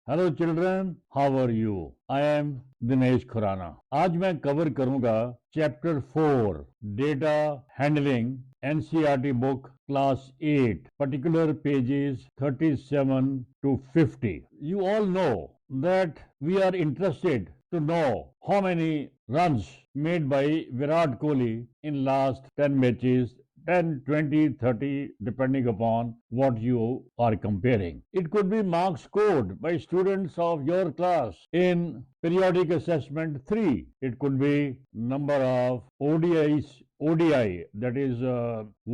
Hello children, how are you? I am Dinesh Khurana. आज मैं cover करूंगा chapter 4 data handling, NCERT book class 8, particular pages 37 to 50. You all know that we are interested to know how many runs made by Virat Kohli in last 10 matches, 10, 20, 30, depending upon what you are comparing. It could be marks scored by students of your class in periodic assessment 3. It could be number of ODI, that is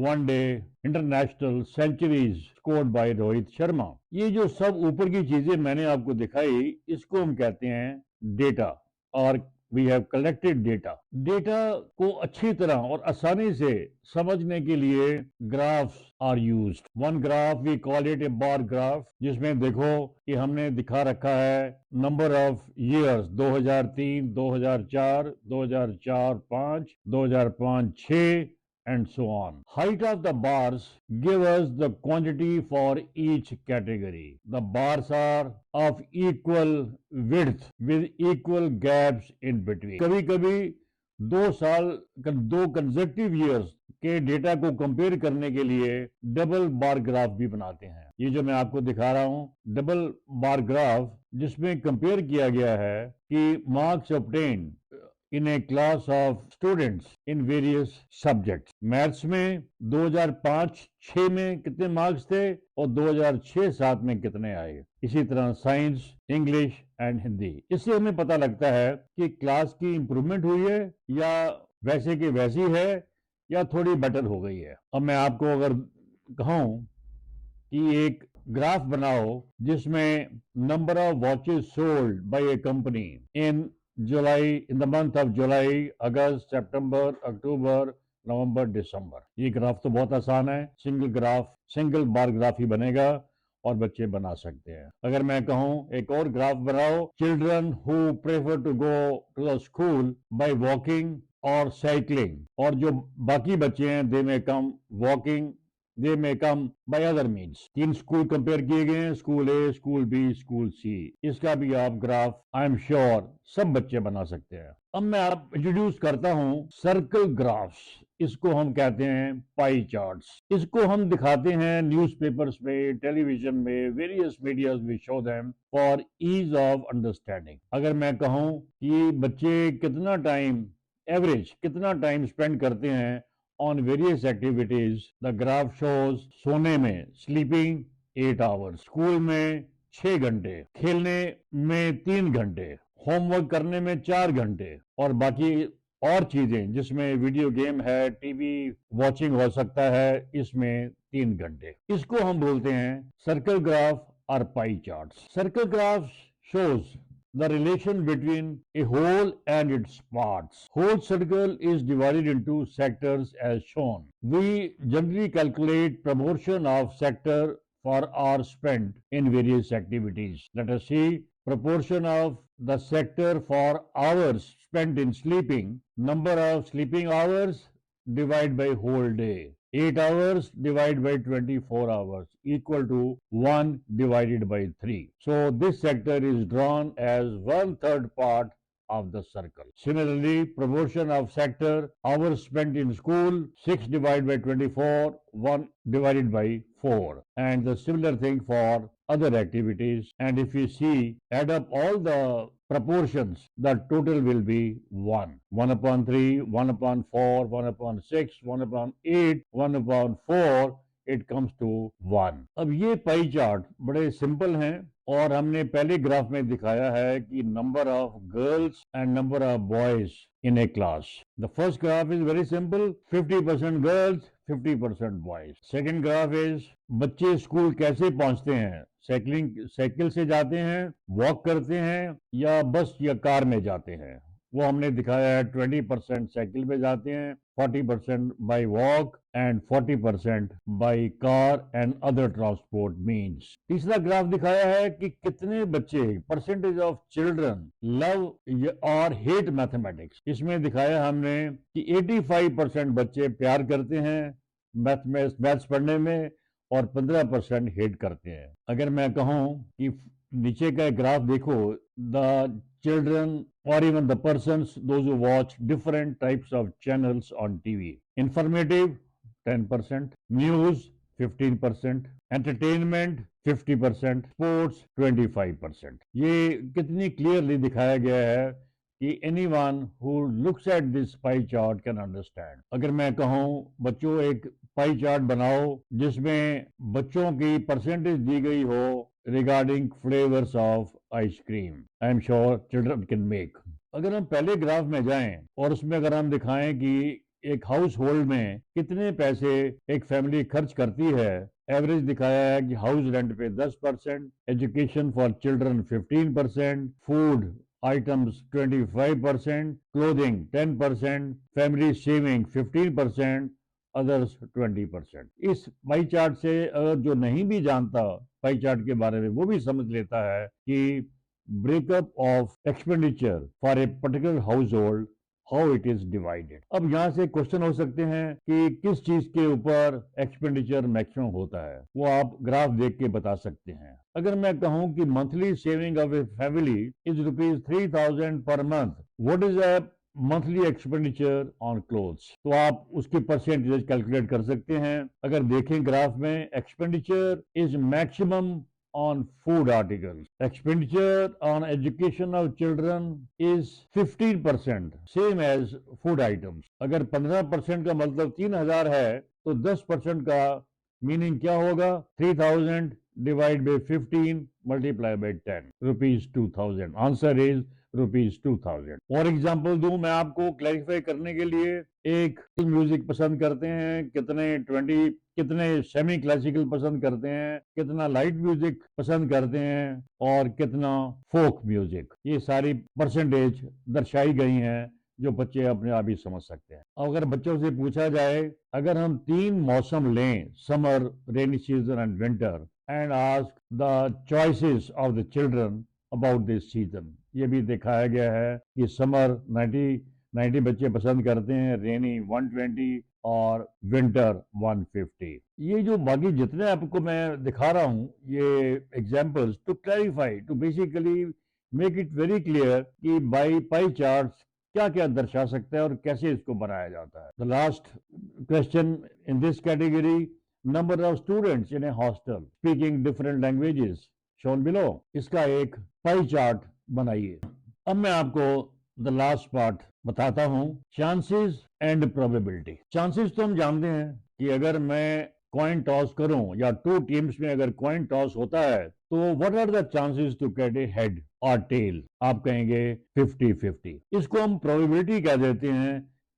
one day international centuries scored by Rohit Sharma. ये जो सब ऊपर की चीजें मैंने आपको दिखाई, इसको हम कहते हैं डेटा, और we have collected data. Data को अच्छी तरह और आसानी से समझने के लिए graphs are used. One graph we call it a bar graph, जिसमें देखो कि हमने दिखा रखा है number of years 2003, 2004, 2004-5, 2005-6 and so on. Height of the bars give us the quantity for each category. The bars are of equal width with equal gaps in between. कभी कभी 2 consecutive years के डेटा को compare करने के लिए double bar graph भी बनाते हैं। ये जो मैं आपको दिखा रहा हूं डबल बार ग्राफ, जिसमें कंपेयर किया गया है कि marks obtain in a class of students in various subjects. Maths में 2005-6 में कितने मार्क्स थे और 2006-7 में कितने आए। इसी तरह साइंस, इंग्लिश एंड हिंदी। इससे हमें पता लगता है कि क्लास की इंप्रूवमेंट हुई है या वैसे की वैसी है या थोड़ी बेटर हो गई है। अब मैं आपको अगर कहूं कि एक ग्राफ बनाओ जिसमें number of watches sold by a company in July, in the month of July, August, September, October, November, December. ये ग्राफ तो बहुत आसान है, सिंगल बार ग्राफ ही बनेगा और बच्चे बना सकते हैं। अगर मैं कहूं एक और ग्राफ बनाओ, children who prefer to go to the school by walking और साइकिलिंग, और जो बाकी बच्चे हैं दे में कम वॉकिंग, दे में come by other means. 3 school compare किए गए हैं, स्कूल ए, स्कूल बी, स्कूल सी। इसका भी आप ग्राफ आई एम श्योर सब बच्चे बना सकते हैं। अब मैं आप इंट्रोड्यूस करता हूं सर्कल ग्राफ्स। इसको हम कहते हैं पाई चार्ट्स। इसको हम दिखाते हैं न्यूज़पेपर्स में, टेलीविजन में, वेरियस मीडियाज में show them for ease of understanding. अगर मैं कहूं कि बच्चे कितना टाइम एवरेज कितना टाइम स्पेंड करते हैं on various activities, the graph shows सोने में sleeping 8 hours, स्कूल में 6 घंटे, खेलने में 3 घंटे, होमवर्क करने में 4 घंटे, और बाकी और चीजें जिसमें वीडियो गेम है, टीवी वॉचिंग हो सकता है, इसमें 3 घंटे। इसको हम बोलते हैं सर्कल ग्राफ और pie charts. Circle graph shows the relation between a whole and its parts. Whole circle is divided into sectors as shown. We generally calculate proportion of sector for hours spent in various activities. Let us see proportion of the sector for hours spent in sleeping. Number of sleeping hours divided by whole day. 8 hours divided by 24 hours equal to 1 divided by 3. So this sector is drawn as 1/3 part of the circle. Similarly, proportion of sector hours spent in school, 6 divided by 24, 1 divided by 4. And the similar thing for other activities. And if you see, add up all the proportions, the total will be 1. 1/3, 1/4, 1/6, 1/8, 1/4, it comes to 1. अब ये pie chart बड़े simple हैं और हमने पहले graph में दिखाया है कि number of girls and number of boys in a class. The first graph is very simple, 50% girls, 50% boys. Second graph is बच्चे स्कूल कैसे पहुंचते हैं, साइकिल से जाते हैं, वॉक करते हैं या बस या कार में जाते हैं। वो हमने दिखाया है 20% साइकिल पे जाते हैं, 40% by walk and 40% by car and other transport means. तीसरा ग्राफ दिखाया है कि कितने बच्चे, परसेंटेज ऑफ चिल्ड्रन लव और हेट मैथमेटिक्स। इसमें दिखाया हमने कि 85% बच्चे प्यार करते हैं मैथ्स पढ़ने में और 15% हेट करते हैं। अगर मैं कहूं कि नीचे का ग्राफ देखो, the children or even the persons those who watch different types of channels on TV. Informative 10%, news 15%, entertainment 50%, sports 25%. ये कितनी क्लियरली दिखाया गया है कि anyone who looks at this pie chart can understand. अगर मैं कहूँ बच्चों एक पाई चार्ट बनाओ जिसमें बच्चों की परसेंटेज दी गई हो regarding flavours of ice cream, I am sure children can make. अगर हम पहले ग्राफ में जाएं और उसमें अगर हम दिखाएं कि एक हाउस होल्ड में कितने पैसे एक फैमिली खर्च करती है, एवरेज दिखाया है कि हाउस रेंट पे 10%, education for children 15%, food items 25%, clothing 10%, family saving 15%, others 20%। इस पाई चार्ट से अगर जो नहीं भी जानता पाई चार्ट के बारे में वो भी समझ लेता है कि breakup of expenditure for a particular house hold, how it is divided. अब यहाँ से क्वेश्चन हो सकते हैं कि किस चीज के ऊपर एक्सपेंडिचर मैक्सिमम होता है, वो आप ग्राफ देख के बता सकते हैं। अगर मैं कहूं कि monthly saving of a family is ₹3,000 per month, what is a monthly expenditure on clothes, तो आप उसकी परसेंटेज कैलकुलेट कर सकते हैं। अगर देखें ग्राफ में, expenditure is maximum on food articles. Expenditure on education of children is 15%, same as food items. अगर 15% का मतलब 3,000 है तो 10% का मीनिंग क्या होगा? 3,000 divide by 15 multiply by 10, ₹2,000। Answer is ₹2,000। और एग्जाम्पल दूं मैं आपको क्लैरिफाई करने के लिए, एक म्यूजिक पसंद करते हैं कितने, 20, कितने सेमी क्लासिकल पसंद करते हैं, कितना लाइट म्यूजिक पसंद करते हैं और कितना फोक म्यूजिक, ये सारी परसेंटेज दर्शाई गई हैं जो बच्चे अपने आप ही समझ सकते हैं। अगर बच्चों से पूछा जाए, अगर हम 3 मौसम लें, summer, rainy season and winter, and ask the choices of the children about this season, ये भी दिखाया गया है कि समर 90 बच्चे पसंद करते हैं, रेनी 120 और विंटर 150। ये जो बाकी जितने आपको मैं दिखा रहा हूं ये examples to clarify, to basically make it very clear कि बाई पाई चार्ट्स क्या क्या दर्शा सकता है और कैसे इसको बनाया जाता है। The last question in this category, number of students in A hostel speaking different languages shown below, इसका एक पाई चार्ट बनाइए। अब मैं आपको द लास्ट पार्ट बताता हूं, चांसेस एंड प्रोबेबिलिटी। चांसेस तो हम जानते हैं कि अगर मैं कॉइन टॉस करूं या 2 टीम्स में अगर कॉइन टॉस होता है तो what are the chances to get a head और टेल, आप कहेंगे 50-50। इसको हम प्रोबेबिलिटी कह देते हैं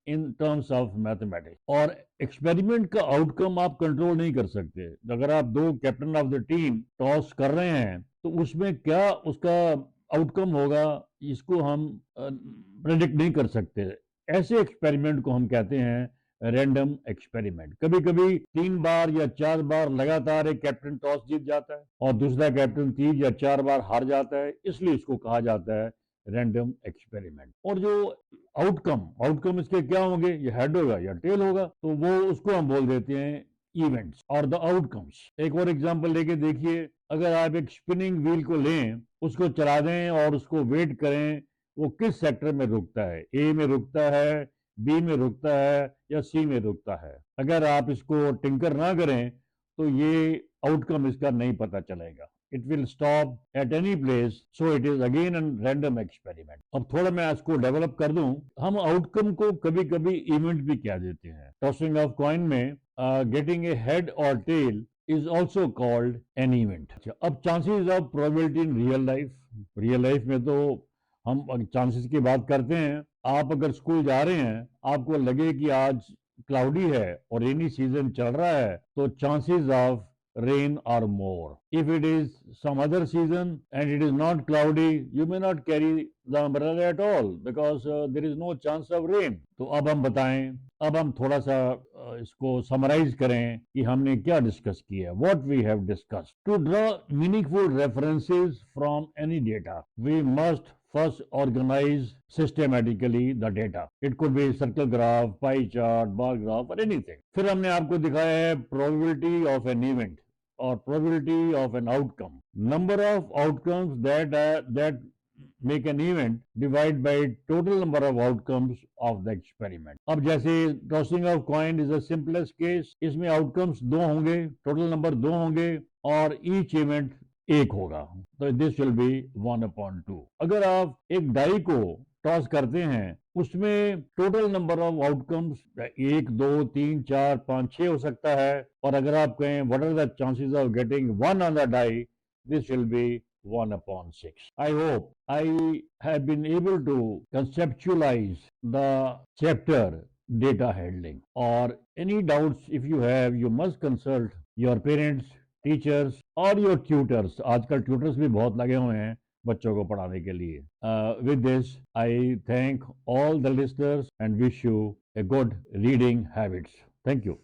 इन टर्म्स ऑफ मैथमेटिक्स। और एक्सपेरिमेंट का आउटकम आप कंट्रोल नहीं कर सकते। अगर आप 2 captain of the team toss कर रहे हैं तो उसमें क्या उसका आउटकम होगा, इसको हम प्रेडिक्ट नहीं कर सकते। ऐसे एक्सपेरिमेंट को हम कहते हैं रैंडम एक्सपेरिमेंट। कभी कभी 3 बार या 4 बार लगातार एक कैप्टन टॉस जीत जाता है और दूसरा कैप्टन 3 या 4 बार हार जाता है, इसलिए इसको कहा जाता है रैंडम एक्सपेरिमेंट। और जो आउटकम इसके क्या होंगे, ये हेड होगा या टेल होगा, तो वो उसको हम बोल देते हैं इवेंट्स और द आउटकम्स। एक और एग्जांपल लेके देखिए, अगर आप एक स्पिनिंग व्हील को लें, उसको चला दें और उसको वेट करें वो किस सेक्टर में रुकता है, ए में रुकता है, बी में रुकता है या सी में रुकता है। अगर आप इसको टिंकर ना करें तो ये आउटकम इसका नहीं पता चलेगा। It will stop at any place, so it is again an random experiment. अब थोड़ा मैं इसको डेवलप कर दूं, हम आउटकम को कभी कभी इवेंट भी कह देते हैं। टॉसिंग ऑफ कॉइन में गेटिंग ए हेड और tail is also called an event। अब chances of probability in real life में तो हम चांसेस की बात करते हैं। आप अगर स्कूल जा रहे हैं, आपको लगे कि आज क्लाउडी है और रेनी सीजन चल रहा है, तो chances of rain or more. If it is some other season and it is not cloudy, you may not carry the umbrella at all because there is no chance of rain. तो अब हम बताएं, अब हम थोड़ा सा इसको summarise करें कि हमने क्या डिस्कस किया। What we have discussed. To draw meaningful references from any data, we must first organize systematically the data. It could be circle graph, pie chart, bar graph or anything. फिर हमने आपको दिखाया है probability of an event. or probability of an outcome. Number of outcomes that make an event divide by total number of outcomes of the experiment. अब जैसे tossing of coin is the simplest case, इसमें outcomes दो होंगे, total number दो होंगे और each event एक होगा, तो दिस विल बी 1/2। अगर आप एक डाई को टॉस करते हैं उसमें टोटल नंबर ऑफ आउटकम्स 1 2 3 4 5 6 हो सकता है, और अगर आप कहें what are the chances of getting one on the die, this will be 1/6। I hope I have been able to conceptualize the chapter data handling. Or any doubts if you have, you must consult your parents, teachers और your tutors. आजकल tutors भी बहुत लगे हुए हैं बच्चों को पढ़ाने के लिए। With this I thank all the listeners and wish U a good reading habits. Thank you.